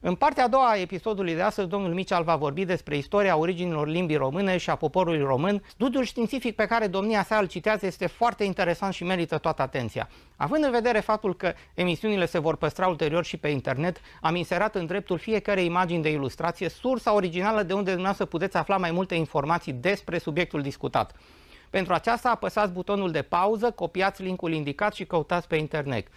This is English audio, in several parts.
În partea a doua a episodului de astăzi, domnul Michel va vorbi despre istoria originilor limbii române și a poporului român. Studiul științific pe care domnia sa îl citează este foarte interesant și merită toată atenția. Având în vedere faptul că emisiunile se vor păstra ulterior și pe internet, am inserat în dreptul fiecărei imagini de ilustrație sursa originală de unde dumneavoastră puteți afla mai multe informații despre subiectul discutat. Pentru aceasta apăsați butonul de pauză, copiați linkul indicat și căutați pe internet.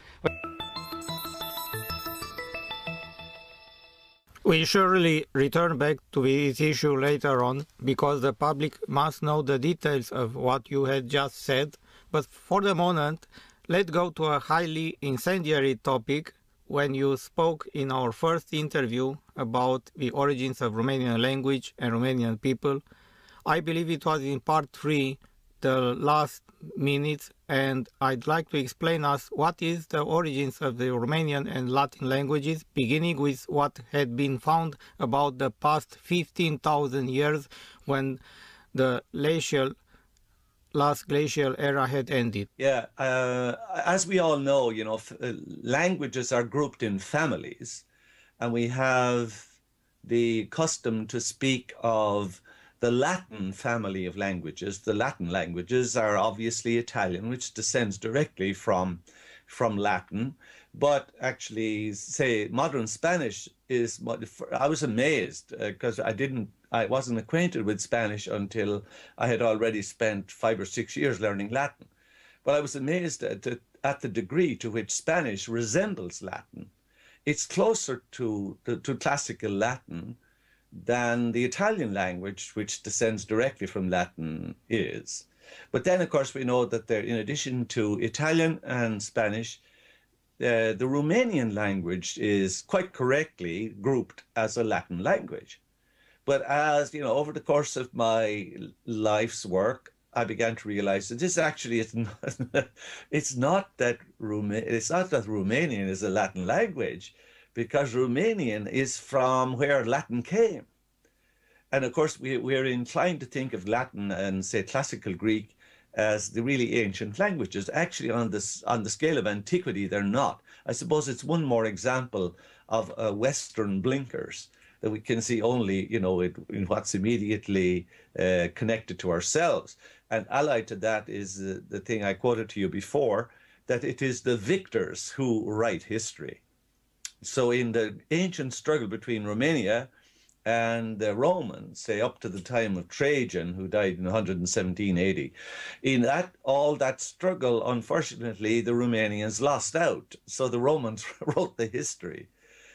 We surely return back to this issue later on, because the public must know the details of what you had just said. But for the moment, let's go to a highly incendiary topic. When you spoke in our first interview about the origins of Romanian language and Romanian people, I believe it was in part 3, the last minutes, and I'd like to explain us what is the origins of the Romanian and Latin languages, beginning with what had been found about the past 15,000 years when the last glacial era had ended. Yeah, as we all know, languages are grouped in families, and we have the custom to speak of the Latin family of languages. The Latin languages are obviously Italian, which descends directly from Latin. But actually, say, modern Spanish is, I was amazed because I wasn't acquainted with Spanish until I had already spent 5 or 6 years learning Latin. But I was amazed at the degree to which Spanish resembles Latin. It's closer to classical Latin than the Italian language, which descends directly from Latin, is. But then, of course, we know that in addition to Italian and Spanish, the Romanian language is quite correctly grouped as a Latin language. But as, over the course of my life's work, I began to realize that this actually is not, it's not that Romanian is a Latin language, because Romanian is from where Latin came. And of course, we're inclined to think of Latin and, say, classical Greek as the really ancient languages. Actually, on the scale of antiquity, they're not. I suppose it's one more example of Western blinkers that we can see only, in what's immediately connected to ourselves. And allied to that is the thing I quoted to you before, that it is the victors who write history. So in the ancient struggle between Romania and the Romans, say up to the time of Trajan, who died in 117 AD, in all that struggle, unfortunately, the Romanians lost out. So the Romans wrote the history.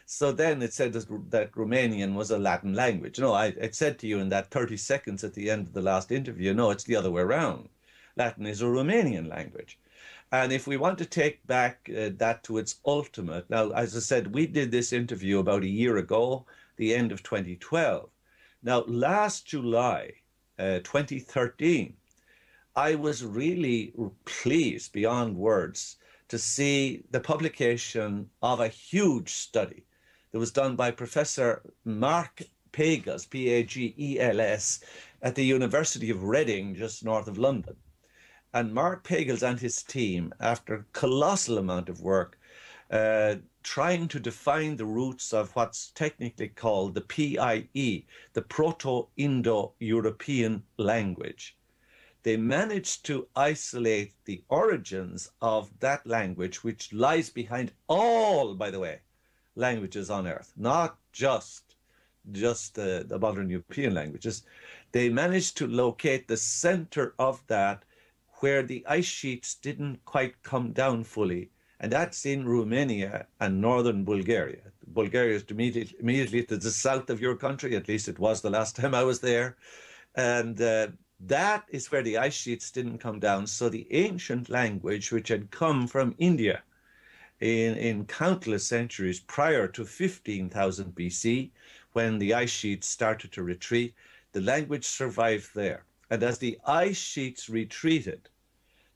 So then it said that Romanian was a Latin language. No, I said to you in that 30 seconds at the end of the last interview, no, it's the other way around. Latin is a Romanian language. And if we want to take back that to its ultimate, now, as I said, we did this interview about a year ago, the end of 2012. Now, last July, 2013, I was really pleased beyond words to see the publication of a huge study that was done by Professor Mark Pagels, P-A-G-E-L-S, at the University of Reading, just north of London. And Mark Pagels and his team, after a colossal amount of work, trying to define the roots of what's technically called the PIE, the Proto-Indo-European language. They managed to isolate the origins of that language, which lies behind all, by the way, languages on Earth, not just the modern European languages. They managed to locate the center of that, where the ice sheets didn't quite come down fully, and that's in Romania and northern Bulgaria. Bulgaria is immediately to the south of your country, at least it was the last time I was there, and that is where the ice sheets didn't come down. So the ancient language, which had come from India in countless centuries prior to 15,000 BC, when the ice sheets started to retreat, the language survived there. And as the ice sheets retreated,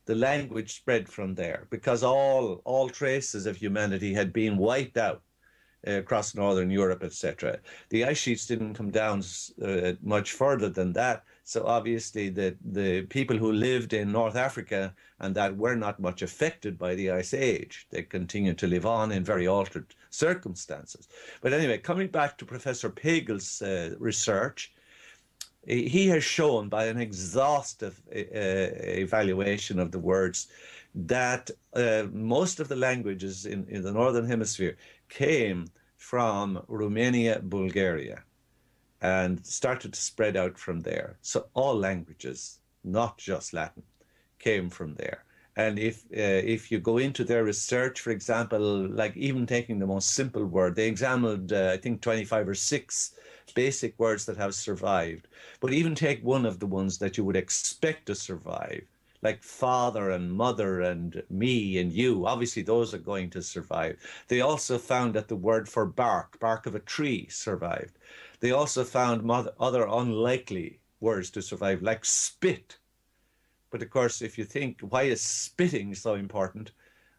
the language spread from there, because all traces of humanity had been wiped out across northern Europe, etc. The ice sheets didn't come down much further than that. So obviously the people who lived in North Africa and that were not much affected by the Ice Age, they continued to live on in very altered circumstances. But anyway, coming back to Professor Pagel's research, he has shown by an exhaustive evaluation of the words that most of the languages in the Northern Hemisphere came from Romania, Bulgaria, and started to spread out from there. So all languages, not just Latin, came from there. And if you go into their research, for example, like even taking the most simple word, they examined, I think, 25 or 6 basic words that have survived. But even take one of the ones that you would expect to survive, like father and mother and me and you, obviously those are going to survive. They also found that the word for bark of a tree, survived. They also found other unlikely words to survive, like spit. But of course, if you think, why is spitting so important?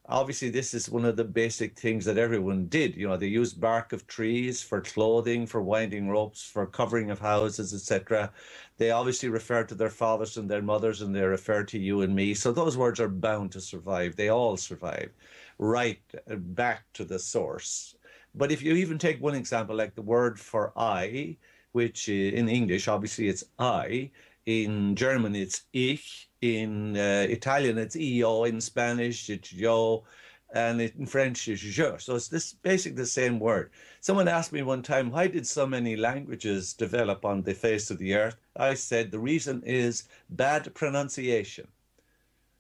Obviously, this is one of the basic things that everyone did. You know, they used bark of trees for clothing, for winding ropes, for covering of houses, etc. They obviously refer to their fathers and their mothers, and they refer to you and me. So those words are bound to survive. They all survive, right back to the source. But if you even take one example, like the word for I, which in English, obviously it's I. In German, it's ich. In Italian, it's io. In Spanish, it's yo. And in French, it's je. So it's basically the same word. Someone asked me one time, why did so many languages develop on the face of the earth? I said, the reason is bad pronunciation.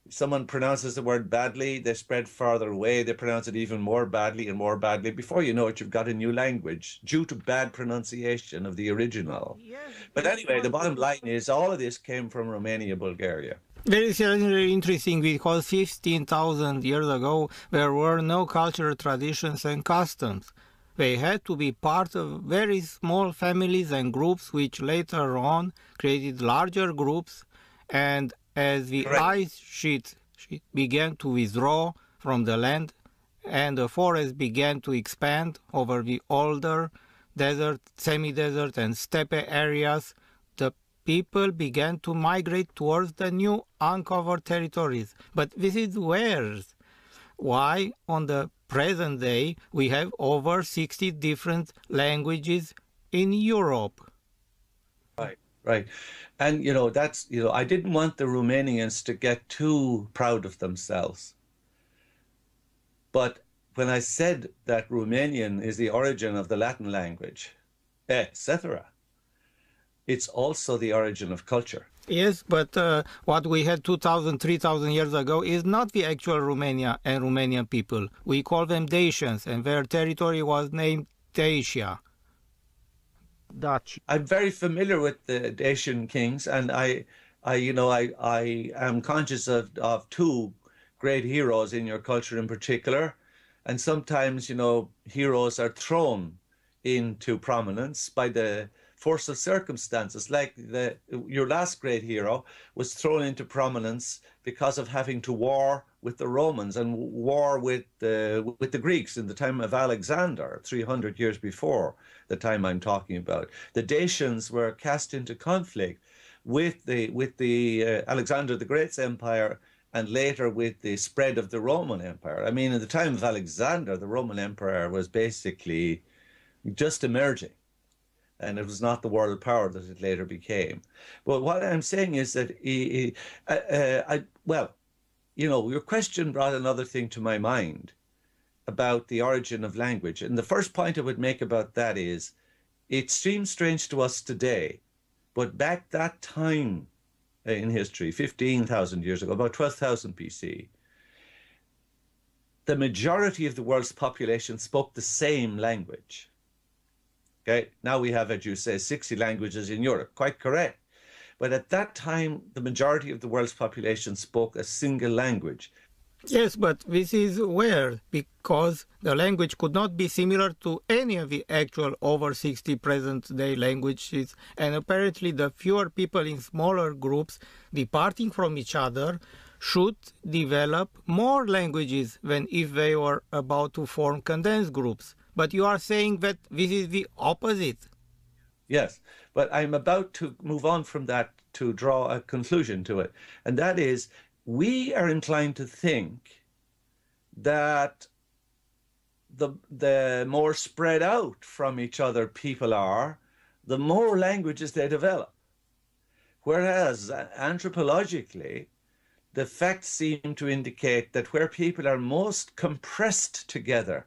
If someone pronounces the word badly, they spread farther away. They pronounce it even more badly and more badly. Before you know it, you've got a new language due to bad pronunciation of the original. Yes, But anyway, the bottom line is all of this came from Romania, Bulgaria. very interesting, because 15,000 years ago there were no cultural traditions and customs. They had to be part of very small families and groups, which later on created larger groups. And as the Correct. ice sheet began to withdraw from the land and the forest began to expand over the older desert, semi-desert and steppe areas, the people began to migrate towards the new uncovered territories. But this is why on the present day we have over 60 different languages in Europe. Right. And, you know, I didn't want the Romanians to get too proud of themselves. But when I said that Romanian is the origin of the Latin language, etc., it's also the origin of culture. Yes, but what we had 2,000, 3,000 years ago is not the actual Romania and Romanian people. We call them Dacians, and their territory was named Dacia. Dutch. I'm very familiar with the Dacian kings, and I am conscious of 2 great heroes in your culture in particular. And sometimes, you know, heroes are thrown into prominence by the force of circumstances. Like your last great hero was thrown into prominence because of having to war with the Romans and war with the Greeks in the time of Alexander, 300 years before the time I'm talking about. The Dacians were cast into conflict with the Alexander the Great's empire, and later with the spread of the Roman Empire. I mean, in the time of Alexander, the Roman Empire was basically just emerging, and it was not the world power that it later became. But what I'm saying is that, you know, your question brought another thing to my mind about the origin of language. And the first point I would make about that is, it seems strange to us today, but back that time in history, 15,000 years ago, about 12,000 BC, the majority of the world's population spoke the same language. Okay, now we have, as you say, 60 languages in Europe, quite correct. But at that time, the majority of the world's population spoke a single language. Yes, but this is weird, because the language could not be similar to any of the actual over 60 present-day languages, and apparently the fewer people in smaller groups departing from each other should develop more languages than if they were about to form condensed groups. But you are saying that this is the opposite. Yes, but I'm about to move on from that to draw a conclusion to it, and that is we are inclined to think that the more spread out from each other people are, the more languages they develop. Whereas anthropologically, the facts seem to indicate that where people are most compressed together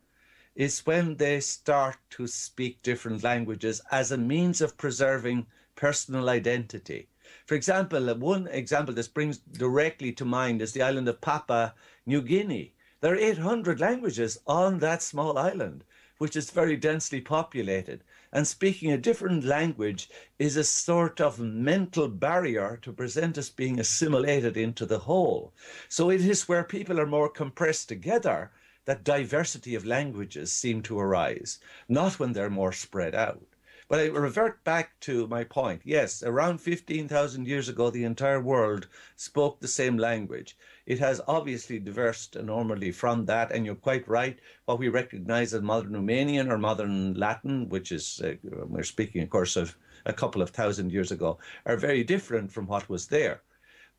is when they start to speak different languages as a means of preserving personal identity. For example, one example that springs directly to mind is the island of Papua New Guinea. There are 800 languages on that small island, which is very densely populated. And speaking a different language is a sort of mental barrier to present as being assimilated into the whole. So it is where people are more compressed together that diversity of languages seem to arise, not when they're more spread out. But I revert back to my point. Yes, around 15,000 years ago, the entire world spoke the same language. It has obviously diverged enormously from that, and you're quite right. What we recognize as modern Romanian or modern Latin, which is, we're speaking, of course, of a couple of thousand years ago, are very different from what was there.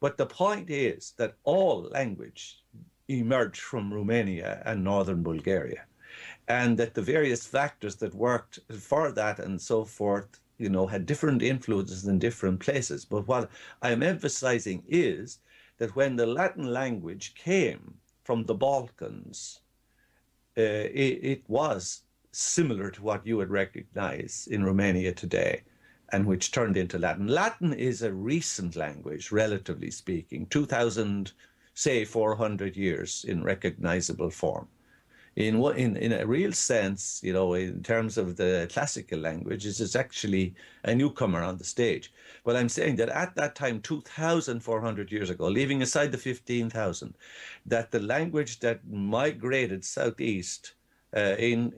But the point is that all language emerged from Romania and northern Bulgaria, and that the various factors that worked for that and so forth, you know, had different influences in different places. But what I'm emphasizing is that when the Latin language came from the Balkans, it was similar to what you would recognize in Romania today, and which turned into Latin. Latin is a recent language, relatively speaking, 2,000, say 400 years in recognizable form. In a real sense, you know, in terms of the classical languages, it's actually a newcomer on the stage. But I'm saying that at that time, 2,400 years ago, leaving aside the 15,000, that the language that migrated southeast and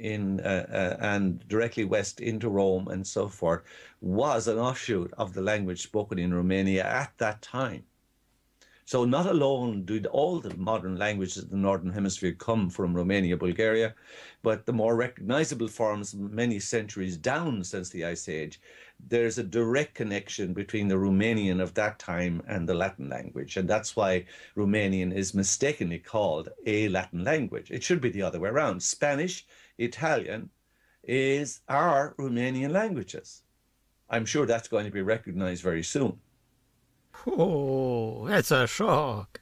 directly west into Rome and so forth was an offshoot of the language spoken in Romania at that time. So not alone did all the modern languages of the Northern Hemisphere come from Romania, Bulgaria, but the more recognizable forms many centuries down since the Ice Age, there's a direct connection between the Romanian of that time and the Latin language. And that's why Romanian is mistakenly called a Latin language. It should be the other way around. Spanish, Italian are Romanian languages. I'm sure that's going to be recognized very soon. Oh, that's a shock.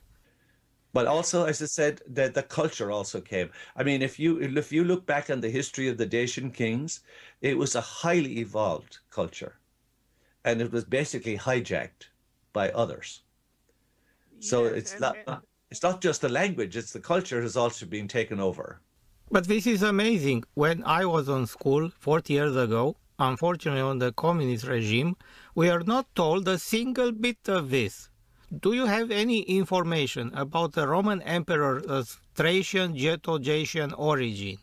But also, as I said, the culture also came. I mean, if you look back on the history of the Dacian kings, it was a highly evolved culture, and it was basically hijacked by others. So Yes, it's not just the language; it's the culture has also been taken over. but this is amazing. When I was on school 40 years ago, unfortunately on the communist regime, we are not told a single bit of this. Do you have any information about the Roman emperor's Thracian Ghetto-Dacian origin?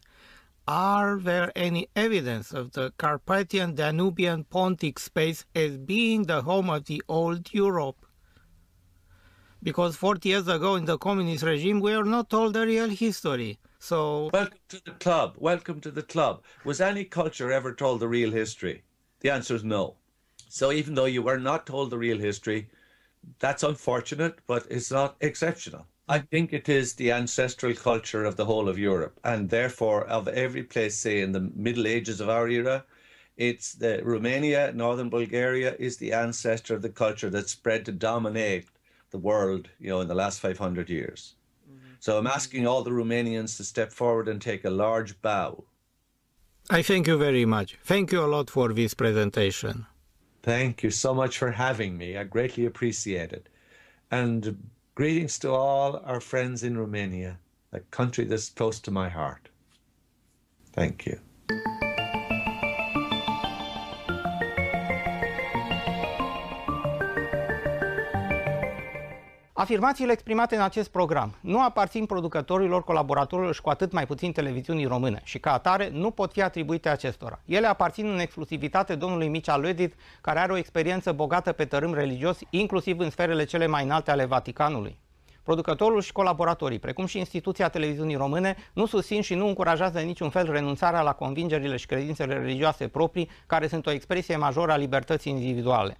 Are there any evidence of the Carpathian Danubian Pontic space as being the home of the old Europe? Because 40 years ago in the communist regime, we are not told the real history. So, welcome to the club. Welcome to the club. Was any culture ever told the real history? The answer is no. So even though you were not told the real history, that's unfortunate, but it's not exceptional. I think it is the ancestral culture of the whole of Europe, and therefore of every place, say in the Middle Ages of our era, it's the Romania, northern Bulgaria is the ancestor of the culture that spread to dominate the world, you know, in the last 500 years. So I'm asking all the Romanians to step forward and take a large bow. I thank you very much. Thank you a lot for this presentation. Thank you so much for having me. I greatly appreciate it. And greetings to all our friends in Romania, a country that's close to my heart. Thank you. Afirmațiile exprimate în acest program nu aparțin producătorilor, colaboratorilor și cu atât mai puțin televiziunii române și ca atare nu pot fi atribuite acestora. Ele aparțin în exclusivitate domnului Mircea Luedit, care are o experiență bogată pe tărâm religios, inclusiv în sferele cele mai înalte ale Vaticanului. Producătorul și colaboratorii, precum și instituția televiziunii române, nu susțin și nu încurajează în niciun fel renunțarea la convingerile și credințele religioase proprii, care sunt o expresie majoră a libertății individuale.